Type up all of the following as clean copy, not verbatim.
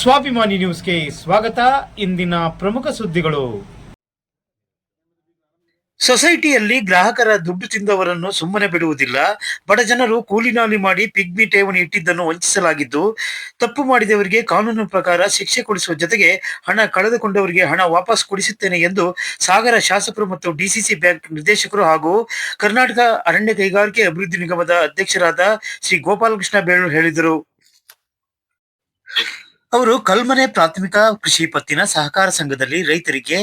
ಸ್ವಾಭಿಮಾನಿ ನ್ಯೂಸ್ಗೆ ಸ್ವಾಗತ. ಇಂದಿನ ಪ್ರಮುಖ ಸುದ್ದಿಗಳು. ಸೊಸೈಟಿಯಲ್ಲಿ ಗ್ರಾಹಕರ ದುಡ್ಡು ತಿಂದವರನ್ನು ಸುಮ್ಮನೆ ಬಿಡುವುದಿಲ್ಲ. ಬಡ ಜನರು ಕೂಲಿನಾಲಿ ಮಾಡಿ ಪಿಗ್ಮಿ ಠೇವಣಿ ಇಟ್ಟಿದ್ದನ್ನು ವಂಚಿಸಲಾಗಿದ್ದು, ತಪ್ಪು ಮಾಡಿದವರಿಗೆ ಕಾನೂನು ಪ್ರಕಾರ ಶಿಕ್ಷೆ ಕೊಡಿಸುವ ಜೊತೆಗೆ ಹಣ ಕಳೆದುಕೊಂಡವರಿಗೆ ಹಣ ವಾಪಸ್ ಕೊಡಿಸುತ್ತೇನೆ ಎಂದು ಸಾಗರ ಶಾಸಕರು ಮತ್ತು ಡಿಸಿಸಿ ಬ್ಯಾಂಕ್ ನಿರ್ದೇಶಕರು ಹಾಗೂ ಕರ್ನಾಟಕ ಅರಣ್ಯ ಕೈಗಾರಿಕೆ ಅಭಿವೃದ್ಧಿ ನಿಗಮದ ಅಧ್ಯಕ್ಷರಾದ ಶ್ರೀ ಗೋಪಾಲಕೃಷ್ಣ ಬೇಳೂರು ಹೇಳಿದರು. ಅವರು ಕಲ್ಮನೆ ಪ್ರಾಥಮಿಕ ಕೃಷಿ ಪತ್ತಿನ ಸಹಕಾರ ಸಂಘದಲ್ಲಿ ರೈತರಿಗೆ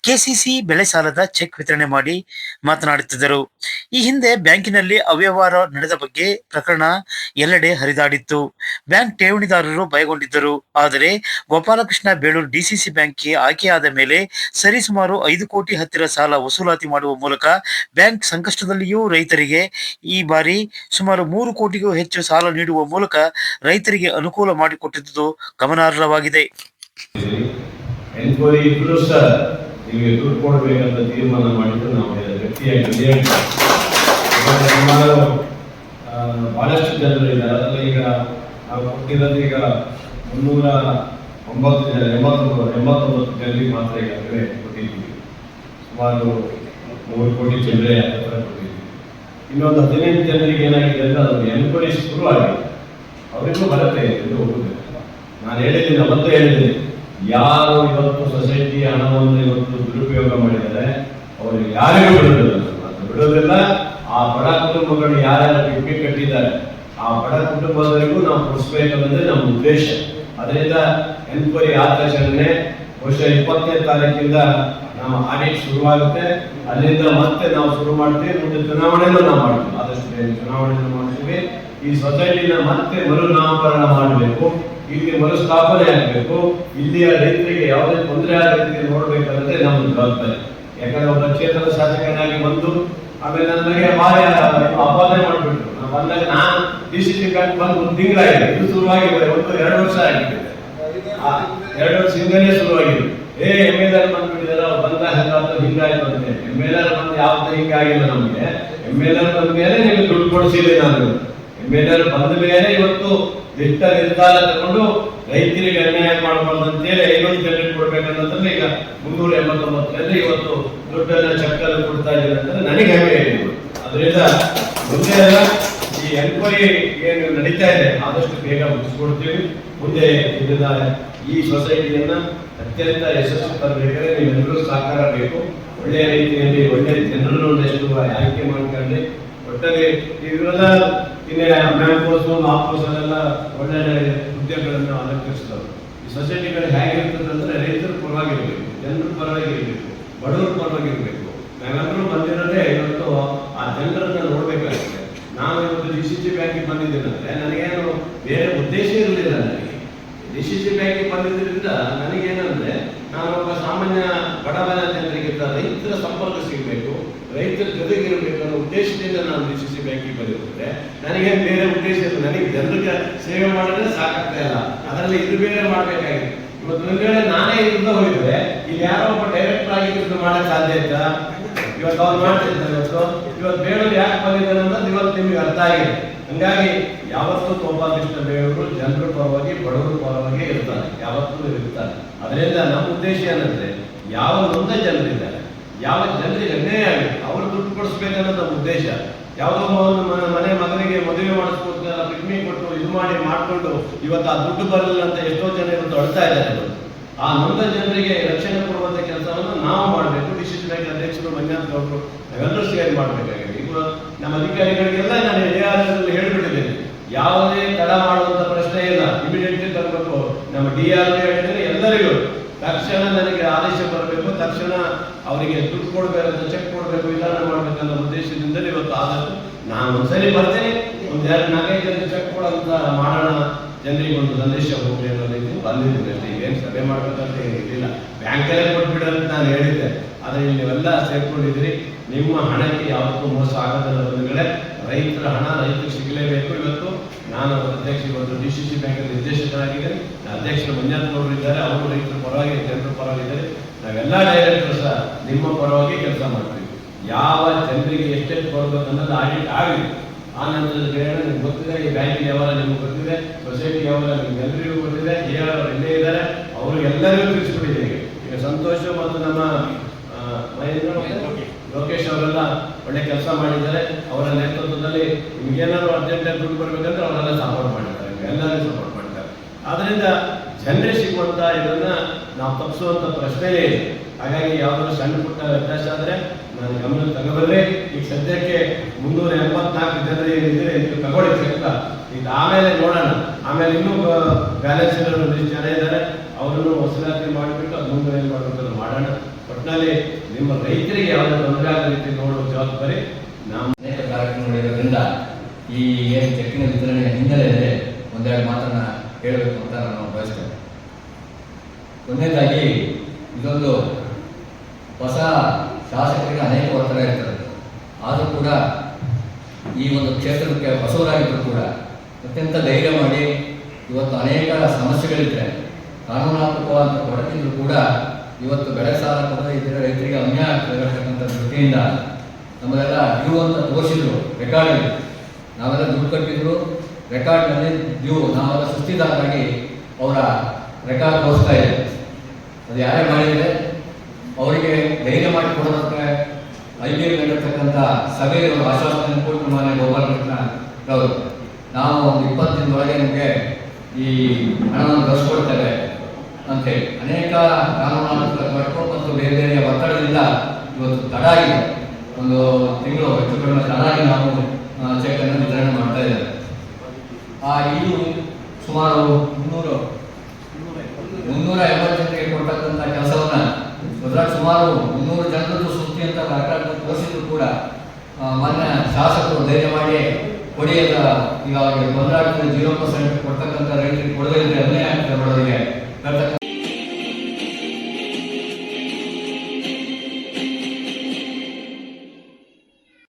ಕೆಸಿಸಿ ಬೆಳೆ ಸಾಲದ ಚೆಕ್ ವಿತರಣೆ ಮಾಡಿ ಮಾತನಾಡುತ್ತಿದ್ದರು. ಈ ಹಿಂದೆ ಬ್ಯಾಂಕಿನಲ್ಲಿ ಅವ್ಯವಹಾರ ನಡೆದ ಬಗ್ಗೆ ಪ್ರಕರಣ ಎಲ್ಲೆಡೆ ಹರಿದಾಡಿತ್ತು. ಬ್ಯಾಂಕ್ ಠೇವಣಿದಾರರು ಭಯಗೊಂಡಿದ್ದರು. ಆದರೆ ಗೋಪಾಲಕೃಷ್ಣ ಬೇಳೂರು ಡಿಸಿಸಿ ಬ್ಯಾಂಕ್ಗೆ ಆಯ್ಕೆಯಾದ ಮೇಲೆ ಸರಿಸುಮಾರು 5 ಕೋಟಿ ಹತ್ತಿರ ಸಾಲ ವಸೂಲಾತಿ ಮಾಡುವ ಮೂಲಕ ಬ್ಯಾಂಕ್ ಸಂಕಷ್ಟದಲ್ಲಿಯೂ ರೈತರಿಗೆ ಈ ಬಾರಿ ಸುಮಾರು 3 ಕೋಟಿಗೂ ಹೆಚ್ಚು ಸಾಲ ನೀಡುವ ಮೂಲಕ ರೈತರಿಗೆ ಅನುಕೂಲ ಮಾಡಿಕೊಟ್ಟಿದ್ದು ಗಮನಾರ್ಹವಾಗಿದೆ. ಎನ್ಕ್ವೈರಿ ಇದ್ರೂ ಸಹ ನಿಮಗೆ ದುಡ್ಡು ಕೊಡಬೇಕಂತ ತೀರ್ಮಾನ ಮಾಡಿದ್ದು ನಾವು ವ್ಯಕ್ತಿಯಾಗಿ ಬಹಳಷ್ಟು ಜನರು ಇದ್ದಾರೆ. ಅದರಲ್ಲಿ ಈಗ ನಾವು ಕೊಟ್ಟಿರೋದು ಈಗ 389 ಜನರಿಗೆ ಮಾತ್ರ ಈಗಾಗಲೇ ಕೊಟ್ಟಿದ್ದೀವಿ. ಸುಮಾರು 3 ಕೋಟಿ ಜನರೇ ಹತ್ರ ಕೊಟ್ಟಿದ್ದೀವಿ. ಇನ್ನೊಂದು 15 ಜನರಿಗೆ ಏನಾಗಿದೆ ಅಂದರೆ ಅದನ್ನು ಎನ್ಕ್ವೈರಿ ಶುರು ಆಗಿದೆ. ಅವರಿಗೂ ಬರುತ್ತೆ ಎಂದು ಹೋಗುದಿಲ್ಲ. ನಾನು ಹೇಳಿದ್ದೀನಿ, ಅವತ್ತು ಹೇಳಿದ್ದೀನಿ, ಯಾರು ಇವತ್ತು ಸೊಸೈಟಿ ಹಣವನ್ನು ಇವತ್ತು ದುರುಪಯೋಗ ಮಾಡಿದ್ದಾರೆ ಅವರಿಗೆ ಯಾರಿಗೂ ಬಿಡೋದಿಲ್ಲ. ಆ ಬಡ ಕುಟುಂಬಗಳು ಯಾರ್ಯಾರು ಪಿಗ್ಮಿ ಕಟ್ಟಿದ್ದಾರೆ ಆ ಬಡ ಕುಟುಂಬದವರಿಗೂ ನಾವು ಕೊಡಿಸ್ಬೇಕನ್ನೋದೇ ನಮ್ಮ ಉದ್ದೇಶ. ಅದರಿಂದ ಎನ್ಕ್ವೈರಿ ಆದ ತಕ್ಷಣವೇ ಬಹುಶಃ 20ನೇ ತಾರೀಕಿಂದ ನಾವು ಆಡಿಟ್ ಶುರುವಾಗುತ್ತೆ. ಅಲ್ಲಿಂದ ಮತ್ತೆ ನಾವು ಶುರು ಮಾಡ್ತೀವಿ. ಮುಂದೆ ಚುನಾವಣೆಯನ್ನು ನಾವು ಮಾಡ್ತೀವಿ. ಆದಷ್ಟು ಬೇಗ ಚುನಾವಣೆಯನ್ನು ಮಾಡ್ತೀವಿ. ಈ ಸೊಸೈಟಿನ ಮತ್ತೆ ಮರುನಾಮಕರಣ ಮಾಡಬೇಕು. ಇಲ್ಲಿ ಮರುಸ್ಥಾಪನೆ ಆಗಬೇಕು. ಇಲ್ಲಿಯ ರೈತರಿಗೆ ಯಾವುದೇ ತೊಂದರೆ ಆದ ರೀತಿ ನೋಡ್ಬೇಕನ್ನೋದೇ ನಮ್ಮ ಜವಾಬ್ದಾರಿ. ಯಾಕಂದ್ರೆ ಒಬ್ಬ ಚೇತನ ಶಾಸಕನಾಗಿ ಬಂದು ಆಮೇಲೆ ನನಗೆ ಭಾರಿ ಅಪಾದನೆ ಮಾಡಿಬಿಟ್ರು. ನಾವು ಬಂದಾಗ ನಾನು ಡಿಸಿಸಿ ಬ್ಯಾಂಕ್ ಬಂದು 1 ತಿಂಗಳಾಗಿದೆ. ಇದು ಶುರುವಾಗಿ 2 ವರ್ಷ ಆಗಿದೆ. 2 ವರ್ಷ ಹಿಂದೆಯೇ ಶುರುವಾಗಿದೆ. MLR ಬಂದ್ಬಿಟ್ಟಿದ್ದಾರೆ. ಅವ್ರು ಬಂದಾಗ ಹಿಂಗಾಯ್ತು ಅಂತ ಹೇಳಿ MLR ಬಂದು ಯಾವ್ದು ಹಿಂಗಾಗಿಲ್ಲ. ನಮಗೆ MLR ಬಂದ ಮೇಲೆ ನಿಮಗೆ ದುಡ್ಡು ಕೊಡಿಸಿದೆ. ನಾನು MLR ಬಂದ ಮೇಲೆ ಇವತ್ತು ದಿಟ್ಟ ನಿರ್ಧಾರ ತಗೊಂಡು ರೈತರಿಗೆ ಅನ್ಯಾಯ ಮಾಡಬಾರ್ದು ಅಂತೇಳಿ 500 ಜನರಿಗೆ ಕೊಡ್ಬೇಕನ್ನೋದ್ರಲ್ಲಿ ಈಗ 389 ಇವತ್ತು ದುಡ್ಡನ್ನ ಚಕ್ಕಲ್ಲಿ ಕೊಡ್ತಾ ಇದ್ದಾರೆ ಅಂತಂದ್ರೆ ನನಗೆ ಹೆಮ್ಮೆ ಇದೆ. ಅದರಿಂದ ಮುಂದೆ ಈ ಎನ್ಕ್ವೈರಿ ಏನು ನಡೀತಾ ಇದೆ ಆದಷ್ಟು ಬೇಗ ಮುಗಿಸ್ಕೊಡ್ತೀವಿ. ಮುಂದೆ ಇದನ್ನ ಈ ಸೊಸೈಟಿಯನ್ನ ಅತ್ಯಂತ ಯಶಸ್ವಿ ತರಬೇಕಾದ್ರೆ ನೀವೆಲ್ಲರೂ ಸಹಕಾರ ಬೇಕು. ಒಳ್ಳೆಯ ರೀತಿಯಲ್ಲಿ ಒಳ್ಳೆಯ ಜನರನ್ನು ಎಷ್ಟು ಆಯ್ಕೆ ಮಾಡ್ಕೊಂಡು ಒಟ್ಟಲ್ಲಿ ಇವೆಲ್ಲ ಇನ್ನೇ ಬ್ಯಾಂಕೋಸ್ ಆಫೋಸಲ್ಲೆಲ್ಲ ಒಳ್ಳೆ ಹುದ್ದೆಗಳನ್ನು ಅಲಂಕರಿಸಿದವರು. ಈ ಸೊಸೈಟಿಗಳು ಹೇಗಿರ್ತದೆ ಅಂದರೆ ರೈತರ ಪರವಾಗಿರ್ಬೇಕು, ಜನರ ಪರವಾಗಿರ್ಬೇಕು, ಬಡವರ ಪರವಾಗಿರ್ಬೇಕು. ನಾವೆಲ್ಲರೂ ಬಂದಿರೋದೇ ಇವತ್ತು ಆ ಜನರನ್ನ ನೋಡ್ಬೇಕಾಗುತ್ತೆ. ನಾನು ಇವತ್ತು ಡಿಸಿಸಿ ಬ್ಯಾಂಕಿಗೆ ಬಂದಿದ್ದೇನೆಂದ್ರೆ ನನಗೇನು ಬೇರೆ ಉದ್ದೇಶ ಇರಲಿಲ್ಲ. ನನಗೆ ಡಿಸಿಸಿ ಬ್ಯಾಂಕಿಗೆ ಬಂದಿದ್ದರಿಂದ ನನಗೇನಂದ್ರೆ ನಾನೊಬ್ಬ ಸಾಮಾನ್ಯ ಬಡವನ ಜನರಿಗೆ ರೈತರ ಸಂಪರ್ಕ ಸಿಗಬೇಕು, ರೈತರ ಜೊತೆಗಿರಬೇಕು ಅನ್ನೋ ಉದ್ದೇಶದಿಂದ ನಾನು ಡಿಸಿಸಿ ಬ್ಯಾಂಕಿಗೆ ಬಂದಿರುತ್ತೆ. ನನಗೆ ಬೇರೆ ಉದ್ದೇಶ ಇಲ್ಲ. ನನಗೆ ಜನರಿಗೆ ಸೇವೆ ಮಾಡಿದ್ರೆ ಸಾಕಾಗ್ತಾ ಇಲ್ಲ. ಅದರಲ್ಲಿ ಇದು ಬೇರೆ ಮಾಡಬೇಕಾಗಿದೆ. ಇವತ್ತು ಒಂದು ವೇಳೆ ನಾನೇ ಇருந்து ಹೋಗಿದ್ರೆ ಇಲ್ಲಿ ಯಾರೋ ಒಬ್ಬ ಡೈರೆಕ್ಟರ್ ಆಗಿ ಇದು ಮಾಡಕ್ ಸಾಧ್ಯ ಇತ್ತ? ಇವತ್ತು ಅವ್ರು ಮಾಡ್ತಿರ್ತಾರೆ. ಇವತ್ತು ಬೇಡೋರು ಯಾಕೆ ಬಂದಿದ್ದಾರೆ ಅನ್ನೋದು ಇವತ್ತು ನಿಮಗೆ ಅರ್ಥ ಆಗಿದೆ. ಹಂಗಾಗಿ ಯಾವತ್ತೂ ಗೋಪಾಲಕೃಷ್ಣ ಬೇಳೂರು ಜನರ ಪರವಾಗಿ ಬಡವರ ಪರವಾಗಿ ಇರ್ತಾರೆ, ಯಾವತ್ತೂ ಇರ್ತಾರೆ. ಅದರಿಂದ ನಮ್ಮ ಉದ್ದೇಶ ಏನಂದ್ರೆ ಯಾವ ನೊಂದ ಜನರಿದ್ದಾರೆ, ಯಾವ ಜನರಿಗೆ ಅನ್ಯಾಯ ಆಗಿದೆ ಅವ್ರು ದುಡ್ಡು ಕೊಡಿಸ್ಬೇಕನ್ನೋದು ನಮ್ಮ ಉದ್ದೇಶ. ಯಾವುದೋ ಮನೆ ಮಗನಿಗೆ ಮದುವೆ ಮಾಡಿಸ್ಕೊಡ್ತಾರೆ, ಪಿಗ್ಮಿ ಕೊಟ್ಟು ಇದು ಮಾಡಿಕೊಂಡು ಇವತ್ತು ಆ ದುಡ್ಡು ಬರಲಿಲ್ಲ ಅಂತ ಎಷ್ಟೋ ಜನ ಇವತ್ತು ಅಳ್ತಾ ಇದ್ದಾರೆ. ಆ ನೊಂದ ಜನರಿಗೆ ರಕ್ಷಣೆ ಕೊಡುವಂತ ಕೆಲಸವನ್ನು ನಾವು ಮಾಡಬೇಕು. ಡಿಸಿಸಿ ಬ್ಯಾಂಕ್ ಅಧ್ಯಕ್ಷರು ಮಂಜಾತ್ ಗೌಡರು ನಾವೆಲ್ಲರೂ ಸೇರಿ ಮಾಡಬೇಕಾಗಿದೆ. ಈಗ ನಮ್ಮ ಅಧಿಕಾರಿಗಳಿಗೆಲ್ಲ ನಾನು ಹೇಳಿಬಿಟ್ಟಿದ್ದೇನೆ, ಯಾವುದೇ ತಡ ಮಾಡುವಂತ ಪ್ರಶ್ನೆ ಇಲ್ಲ. ಇಮಿಡಿಯೇಟ್ಲಿ ತರಬೇಕು. ನಮ್ಮ DRO ಹೇಳಿದರೆ ಎಲ್ಲರಿಗೂ ತಕ್ಷಣ ನನಗೆ ಆದೇಶ ಬರಬೇಕು, ತಕ್ಷಣ ಅವರಿಗೆ ದುಡ್ಡು ಕೊಡಬೇಕಂತ ಚೆಕ್ ಕೊಡಬೇಕು, ವಿಧಾನ ಮಾಡಬೇಕನ್ನೋ ಉದ್ದೇಶದಿಂದಲೇ ಇವತ್ತು ಆದಷ್ಟು ನಾನು ಒಂದ್ಸರಿ ಬರ್ತೇನೆ, 1-4-5 ಜನ ಚೆಕ್ ಕೊಡೋಂತ ಮಾಡೋಣ, ಜನರಿಗೆ ಒಂದು ಸಂದೇಶ ಹೋಗ್ಲಿ ಅನ್ನೋದಕ್ಕೆ ಬಂದಿದ್ದೀನಿ ಅಷ್ಟೇ. ಈಗೇನು ಸಭೆ ಮಾಡ್ಬೇಕಂತ ಏನಿಲ್ಲ. ಬ್ಯಾಂಕಲ್ಲೇ ಕೊಟ್ಬಿಡೋಂತ ನಾನು ಹೇಳಿದ್ದೆ. ಆದರೆ ಇಲ್ಲಿ ನೀವೆಲ್ಲ ಸೇರ್ಕೊಂಡಿದ್ದೀರಿ. ನಿಮ್ಮ ಹಣಕ್ಕೆ ಯಾವತ್ತೂ ಮೋಸ ಆಗೋದಲ್ಲ ಬಂಧುಗಳೇ. ರೈತರ ಹಣ ರೈತರಿಗೆ ಸಿಗಲೇಬೇಕು. ಇವತ್ತು ನಾನು ಅಧ್ಯಕ್ಷ, ಇವತ್ತು ಡಿಸಿಸಿ ಬ್ಯಾಂಕ್ ನಿರ್ದೇಶಕರಾಗಿದ್ದೇನೆ. ಅಧ್ಯಕ್ಷರು ಮಂಜಾತ್ ಗೌಡರು ಇದ್ದಾರೆ. ಅವರು ರೈತರ ಪರವಾಗಿ ಜನರ ಪರವಾಗಿದ್ದಾರೆ. ನಾವೆಲ್ಲ ಡೈರೆಕ್ಟರ್ ಸಹ ನಿಮ್ಮ ಪರವಾಗಿ ಕೆಲಸ ಮಾಡ್ತೀವಿ. ಯಾವ ಜನರಿಗೆ ಎಷ್ಟೆಷ್ಟು ಕೊಡಬೇಕು ಅನ್ನೋದು ಆಡಿಟ್ ಆಗಿದೆ. ಆ ನಂತರದ ಬೇರೆ ನಿಮ್ಗೆ ಗೊತ್ತಿದೆ, ಈ ಬ್ಯಾಂಕಿನ ವ್ಯವಹಾರ ನಿಮ್ಗೆ ಗೊತ್ತಿದೆ, ಸೊಸೈಟಿ ವ್ಯವಹಾರ ನಿಮ್ಗೆ ಎಲ್ಲರಿಗೂ ಗೊತ್ತಿದೆ, ಅವರು ಇಲ್ಲೇ ಇದ್ದಾರೆ, ಅವ್ರಿಗೆಲ್ಲರಿಗೂ ತಿಳಿಸ್ಬಿಟ್ಟಿದ್ದೀವಿ. ಈಗ ಸಂತೋಷ್ ಮತ್ತು ನಮ್ಮ ಮಹೇಂದ್ರ ಮತ್ತು ಲೋಕೇಶ್ ಅವರೆಲ್ಲ ಒಳ್ಳೆ ಕೆಲಸ ಮಾಡಿದ್ದಾರೆ. ಅವರ ನೇತೃತ್ವದಲ್ಲಿ ನಿಮ್ಗೇನಾದ್ರು ಅರ್ಜೆಂಟಾಗಿ ದುಡ್ಡು ಬರಬೇಕಂದ್ರೆ ಅವರೆಲ್ಲ ಸಪೋರ್ಟ್ ಮಾಡಿದ್ದಾರೆ, ಎಲ್ಲರೂ ಸಪೋರ್ಟ್ ಮಾಡಿದ್ದಾರೆ. ಆದ್ದರಿಂದ ಜನರಿಗೆ ಸಿಗುವಂಥ ಇದನ್ನ ನಾವು ತಪ್ಪಿಸುವಂಥ ಪ್ರಶ್ನೆಯೇ ಇದೆ. ಹಾಗಾಗಿ ಯಾವುದಾದ್ರು ಸಣ್ಣ ಪುಟ್ಟ ವ್ಯತ್ಯಾಸ ಆದರೆ ನಾನು ಗಮನ ತಗೋಬರ್ರಿ. ಈಗ ಸದ್ಯಕ್ಕೆ 384 ಜನರು ಏನಿದ್ರೆ ನೀವು ತಗೊಳ್ಳಿ ಚೆಕ್. ಈಗ ಆಮೇಲೆ ನೋಡೋಣ, ಆಮೇಲೆ ಇನ್ನೂ ಬ್ಯಾಲೆನ್ಸ್ ಇರೋರು ಒಂದಿಷ್ಟು ಜನ ಇದ್ದಾರೆ, ಅವರನ್ನು ವಸೂಲಾತಿ ಮಾಡಿಬಿಟ್ಟು ಅದು ಮುಂದೆ ಏನು ಮಾಡಬೇಕು ಮಾಡೋಣ. ಒಟ್ಟಿನಲ್ಲಿ ನಿಮ್ಮ ರೈತರಿಗೆ ಯಾವುದೇ ತೊಂದರೆ ಆಗೋ ರೀತಿ ನೋಡುವ ಜವಾಬ್ದಾರಿ ನಾವು. ಅನೇಕ ಕಾರ್ಯಕ್ರಮಗಳಿರೋದ್ರಿಂದ ಈ ಏನು ಚೆಕ್ಕಿನ ವಿತರಣೆಯ ಹಿನ್ನೆಲೆಯಲ್ಲಿ ಒಂದೆರಡು ಮಾತನ್ನ ಹೇಳಬೇಕು ಅಂತ ನಾನು ಬಯಸ್ತೇನೆ. ಒಂದನೇದಾಗಿ ಇದೊಂದು ಹೊಸ ಶಾಸಕರಿಗೆ ಅನೇಕ ಒತ್ತಡ ಇರ್ತದೆ. ಆದರೂ ಕೂಡ ಈ ಒಂದು ಕ್ಷೇತ್ರಕ್ಕೆ ಹೊಸವರಾಗಿದ್ದರೂ ಕೂಡ ಅತ್ಯಂತ ಧೈರ್ಯ ಮಾಡಿ ಇವತ್ತು ಅನೇಕ ಸಮಸ್ಯೆಗಳಿದ್ದರೆ ಕಾನೂನಾತ್ಮಕವಾದ ಕೊರತಿದ್ರು ಕೂಡ ಇವತ್ತು ಬೆಳೆ ಸಾಲ ಕೊಡದೇ ಇದ್ದರೆ ರೈತರಿಗೆ ಅನ್ಯಾಯ ಆಗ್ತಕ್ಕಂಥ ದೃಷ್ಟಿಯಿಂದ ನಮ್ಮದೆಲ್ಲ ಡ್ಯೂ ಅಂತ ತೋರಿಸಿದ್ರು, ರೆಕಾರ್ಡ್ ನಾವೆಲ್ಲ ದುಡ್ಡು ಕಟ್ಟಿದ್ರು, ರೆಕಾರ್ಡ್ನಲ್ಲಿ ಡ್ಯೂ ನಾವೆಲ್ಲ ಸುಸ್ತಿದಾರರಾಗಿ ಅವರ ರೆಕಾರ್ಡ್ ತೋರಿಸ್ತಾ ಇದೆ. ಅದು ಯಾರೇ ಮಾಡಿದರೆ ಅವರಿಗೆ ಧೈರ್ಯ ಮಾಡಿ ಕೊಡೋದಕ್ಕೆ IBM ನಡೆರ್ತಕ್ಕಂಥ ಸಭೆಗೆ ಒಂದು ಆಶ್ವಾಸನೆ ಕೊಟ್ಟು ಮಾನ್ಯ ಗೋಪಾಲಕೃಷ್ಣರವರು ನಾವು ಒಂದು 20 ದಿನದೊಳಗೆ ನಿಮಗೆ ಈ ಹಣವನ್ನು ಕಳಿಸ್ಕೊಡ್ತೇವೆ ಅಂತೇಳಿ ಅನೇಕ ಕಾನೂನಾತ್ಮಕ ತೊಡಕು ಮತ್ತು ಬೇರೆ ಬೇರೆ ಒತ್ತಡದಿಂದ ಇವತ್ತು ತಡ ಆಗಿದೆ. ಒಂದು ತಿಂಗಳು ಹೆಚ್ಚು ಕಡಿಮೆ ತಡ ಆಗಿ ನಾವು ಚೆಕ್ಕನ್ನು ವಿತರಣೆ ಮಾಡ್ತಾ ಇದ್ದೇವೆ. ಇದು ಸುಮಾರು 350 ಜನರಿಗೆ ಕೊಡ್ತಕ್ಕಂಥ ಕೆಲಸವನ್ನ ಅದ್ರಾಗ ಸುಮಾರು 300 ಜನರದ್ದು ಸುದ್ದಿ ಅಂತ ರೆಕಾರ್ಡ್ ತೋರಿಸಿದ್ರು ಕೂಡ ಮೊನ್ನೆ ಶಾಸಕರು ಧೈರ್ಯ ಮಾಡಿ ಕೊಡಿ ಅಂತ ಈಗ ಅವರಿಗೆ 0% ಕೊಡ್ತಕ್ಕಂಥ ರೈತರಿಗೆ ಕೊಡದೇ ಇದ್ರೆ ಅದನ್ನೇ